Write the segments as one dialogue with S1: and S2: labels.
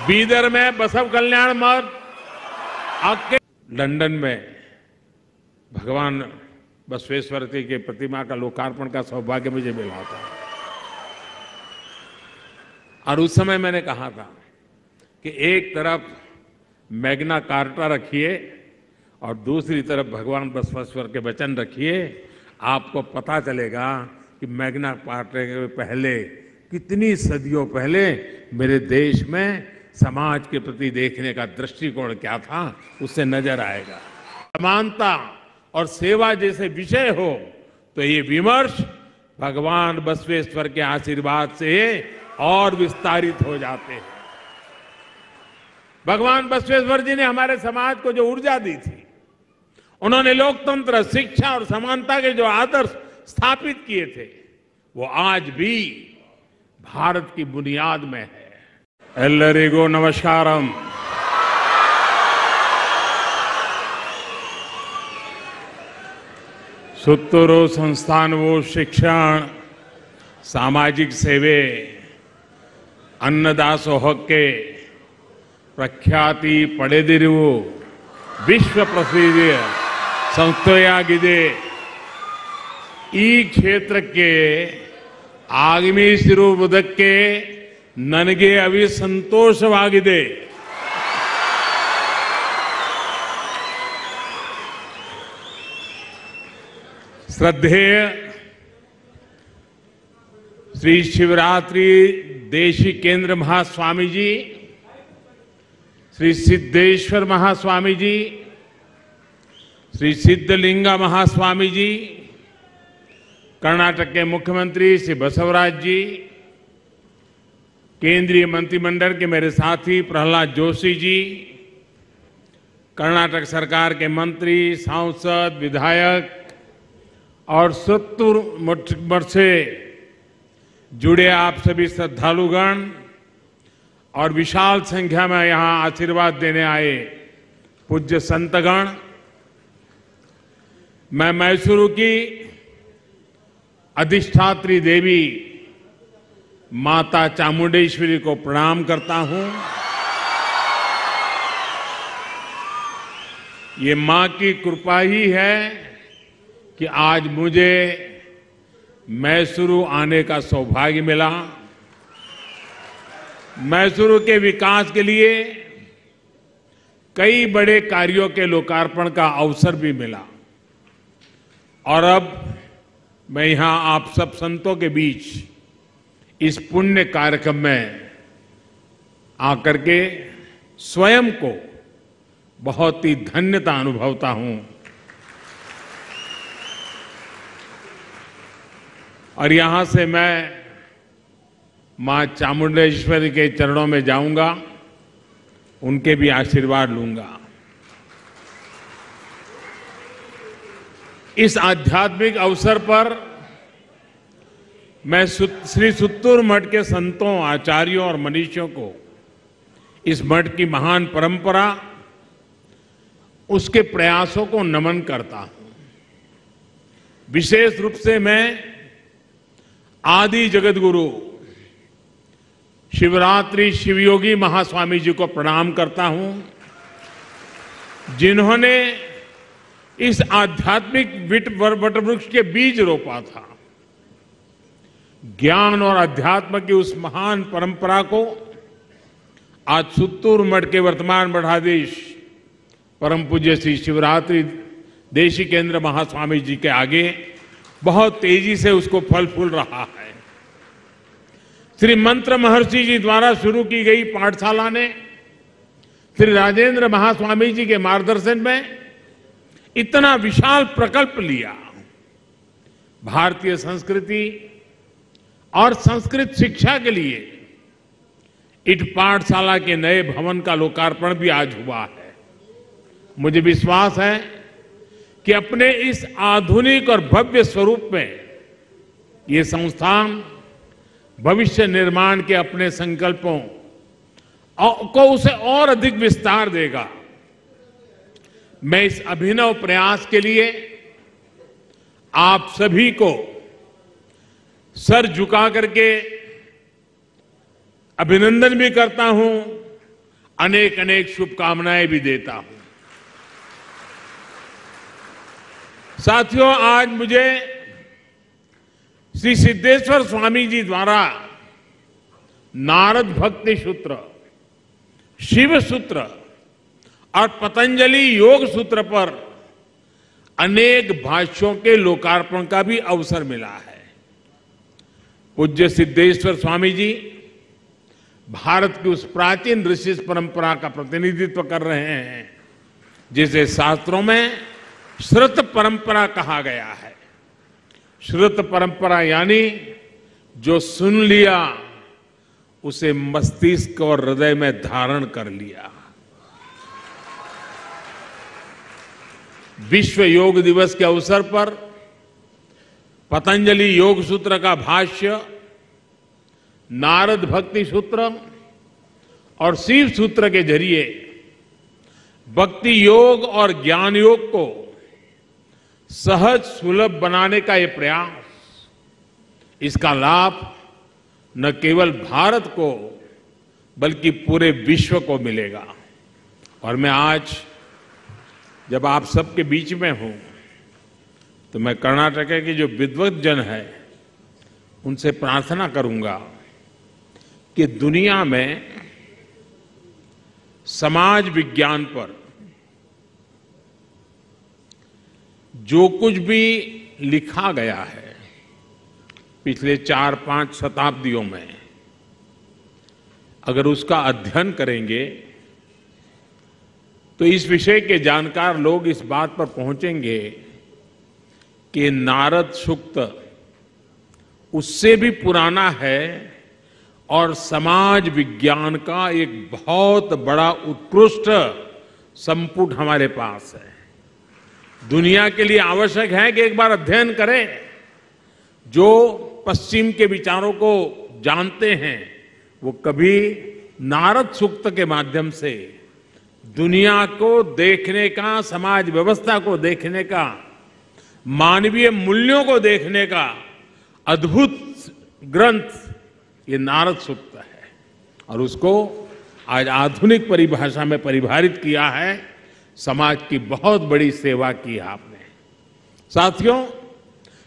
S1: बीदर में बसव कल्याण मठ, आपके लंदन में भगवान बसवेश्वर की प्रतिमा का लोकार्पण का सौभाग्य मुझे मिला था। और उस समय मैंने कहा था कि एक तरफ मैग्ना कार्टा रखिए और दूसरी तरफ भगवान बसवेश्वर के वचन रखिए, आपको पता चलेगा कि मैग्ना कार्टा के पहले कितनी सदियों पहले मेरे देश में समाज के प्रति देखने का दृष्टिकोण क्या था, उससे नजर आएगा। समानता और सेवा जैसे विषय हो तो ये विमर्श भगवान बसवेश्वर के आशीर्वाद से और विस्तारित हो जाते हैं। भगवान बसवेश्वर जी ने हमारे समाज को जो ऊर्जा दी थी, उन्होंने लोकतंत्र, शिक्षा और समानता के जो आदर्श स्थापित किए थे, वो आज भी भारत की बुनियाद में है। एल्लरिगो नमस्कारम। सुत्तूरू संस्थानवो शिक्षण सामाजिक सेवे अन्नदासो हक्के ಪ್ರಖ್ಯಾತಿ ಪಡೆದಿರುವ ವಿಶ್ವ ಪ್ರಸಿದ್ಧ ಸಂಸ್ಥೆಯಾಗಿದೆ। ಈ ಕ್ಷೇತ್ರಕ್ಕೆ ಆಗಮಿಸಿರುವುದಕ್ಕೆ ನನಗೆ ಸಂತೋಷವಾಗಿದೆ। श्रद्धेय श्री शिवरात्रि देशी केंद्र महास्वामी जी, श्री सिद्धेश्वर महास्वामी जी, श्री सिद्धलिंगा महास्वामी जी, कर्नाटक के मुख्यमंत्री श्री बसवराज जी, केंद्रीय मंत्रिमंडल के मेरे साथी प्रहलाद जोशी जी, कर्नाटक सरकार के मंत्री, सांसद, विधायक और सुत्तूर मठ से जुड़े आप सभी श्रद्धालुगण और विशाल संख्या में यहां आशीर्वाद देने आए पूज्य संतगण, मैं मैसूरू की अधिष्ठात्री देवी माता चामुंडेश्वरी को प्रणाम करता हूं। ये मां की कृपा ही है कि आज मुझे मैसूरू आने का सौभाग्य मिला। मैसूरू के विकास के लिए कई बड़े कार्यों के लोकार्पण का अवसर भी मिला और अब मैं यहां आप सब संतों के बीच इस पुण्य कार्यक्रम में आकर के स्वयं को बहुत ही धन्यता अनुभवता हूं। और यहां से मैं मां चामुंडेश्वरी के चरणों में जाऊंगा, उनके भी आशीर्वाद लूंगा। इस आध्यात्मिक अवसर पर मैं श्री सुत्तूर मठ के संतों, आचार्यों और मनीषियों को इस मठ की महान परंपरा, उसके प्रयासों को नमन करता हूं। विशेष रूप से मैं आदि जगत गुरु शिवरात्रि शिवयोगी महास्वामी जी को प्रणाम करता हूं, जिन्होंने इस आध्यात्मिक वटवृक्ष के बीज रोपा था। ज्ञान और अध्यात्म की उस महान परंपरा को आज सुत्तूर मठ के वर्तमान मठाधीश परम पूज्य श्री शिवरात्रि देशी केंद्र महास्वामी जी के आगे बहुत तेजी से उसको फल फूल रहा है। श्री मंत्र महर्षि जी द्वारा शुरू की गई पाठशाला ने श्री राजेंद्र महास्वामी जी के मार्गदर्शन में इतना विशाल प्रकल्प लिया। भारतीय संस्कृति और संस्कृत शिक्षा के लिए इस पाठशाला के नए भवन का लोकार्पण भी आज हुआ है। मुझे विश्वास है कि अपने इस आधुनिक और भव्य स्वरूप में ये संस्थान भविष्य निर्माण के अपने संकल्पों को उसे और अधिक विस्तार देगा। मैं इस अभिनव प्रयास के लिए आप सभी को सर झुका करके अभिनंदन भी करता हूं अनेक अनेक शुभकामनाएं भी देता हूं। साथियों, आज मुझे श्री सिद्धेश्वर स्वामी जी द्वारा नारद भक्ति सूत्र, शिव सूत्र और पतंजलि योग सूत्र पर अनेक भाष्यों के लोकार्पण का भी अवसर मिला है। पूज्य सिद्धेश्वर स्वामी जी भारत की उस प्राचीन ऋषि परंपरा का प्रतिनिधित्व कर रहे हैं जिसे शास्त्रों में श्रुत परंपरा कहा गया है। श्रुत परंपरा यानी जो सुन लिया उसे मस्तिष्क और हृदय में धारण कर लिया। विश्व योग दिवस के अवसर पर पतंजलि योग सूत्र का भाष्य, नारद भक्ति सूत्र और शिव सूत्र के जरिए भक्ति योग और ज्ञान योग को सहज सुलभ बनाने का ये प्रयास, इसका लाभ न केवल भारत को बल्कि पूरे विश्व को मिलेगा। और मैं आज जब आप सबके बीच में हूं तो मैं कर्नाटक के जो विद्वत जन है उनसे प्रार्थना करूंगा कि दुनिया में समाज विज्ञान पर जो कुछ भी लिखा गया है पिछले 4-5 शताब्दियों में, अगर उसका अध्ययन करेंगे तो इस विषय के जानकार लोग इस बात पर पहुंचेंगे कि नारद सूक्त उससे भी पुराना है और समाज विज्ञान का एक बहुत बड़ा उत्कृष्ट संपुट हमारे पास है। दुनिया के लिए आवश्यक है कि एक बार अध्ययन करें। जो पश्चिम के विचारों को जानते हैं वो कभी नारद सूक्त के माध्यम से दुनिया को देखने का, समाज व्यवस्था को देखने का, मानवीय मूल्यों को देखने का अद्भुत ग्रंथ ये नारद सूक्त है और उसको आज आधुनिक परिभाषा में परिभाषित किया है। समाज की बहुत बड़ी सेवा की आपने। साथियों,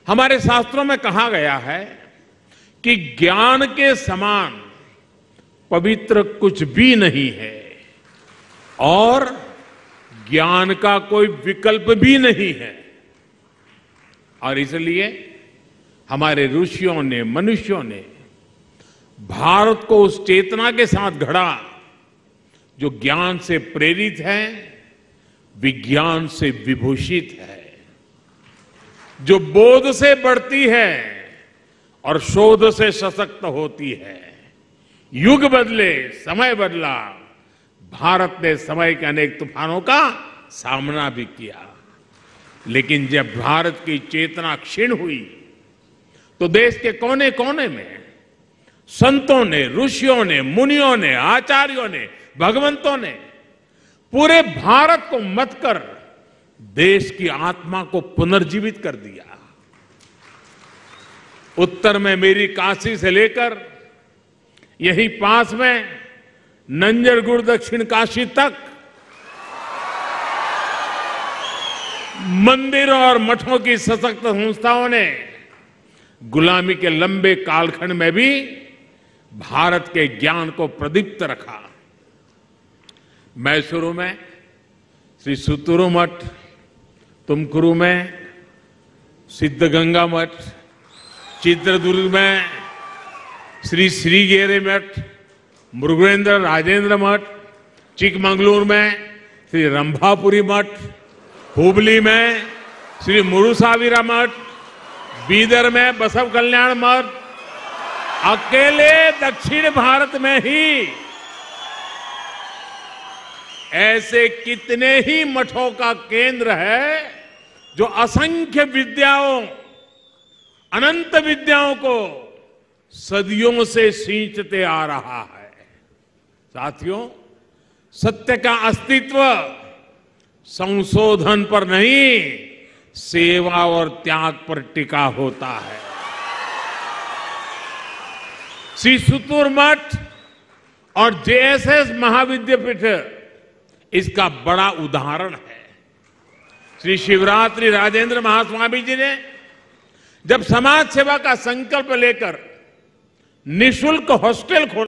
S1: हमारे शास्त्रों में कहा गया है कि ज्ञान के समान पवित्र कुछ भी नहीं है और ज्ञान का कोई विकल्प भी नहीं है। और इसलिए हमारे ऋषियों ने, मनुष्यों ने भारत को उस चेतना के साथ गढ़ा जो ज्ञान से प्रेरित है, विज्ञान से विभूषित है, जो बोध से बढ़ती है और शोध से सशक्त होती है। युग बदले, समय बदला, भारत ने समय के अनेक तूफानों का सामना भी किया, लेकिन जब भारत की चेतना क्षीण हुई तो देश के कोने कोने में संतों ने, ऋषियों ने, मुनियों ने, आचार्यों ने, भगवंतों ने पूरे भारत को मत कर देश की आत्मा को पुनर्जीवित कर दिया। उत्तर में मेरी काशी से लेकर यही पास में नंजरगुड़ दक्षिण काशी तक मंदिरों और मठों की सशक्त संस्थाओं ने गुलामी के लंबे कालखंड में भी भारत के ज्ञान को प्रदीप्त रखा। मैसूरू में श्री सुतुरु मठ, तुमकुरु में सिद्धगंगा मठ, चित्रदुर्ग में श्री श्रीगेरे मठ, मुरुगेंद्र राजेंद्र मठ, चिकमंगलूर में श्री रंभापुरी मठ, हुबली में श्री मुरुसाविरा मठ, बीदर में बसव कल्याण मठ, अकेले दक्षिण भारत में ही ऐसे कितने ही मठों का केंद्र है जो असंख्य विद्याओं, अनंत विद्याओं को सदियों से सींचते आ रहा है। साथियों, सत्य का अस्तित्व संशोधन पर नहीं, सेवा और त्याग पर टिका होता है। श्री सुतुर मठ और जेएसएस महाविद्यापीठ इसका बड़ा उदाहरण है। श्री शिवरात्रि राजेंद्र महास्वामी जी ने जब समाज सेवा का संकल्प लेकर निःशुल्क हॉस्टल खोला,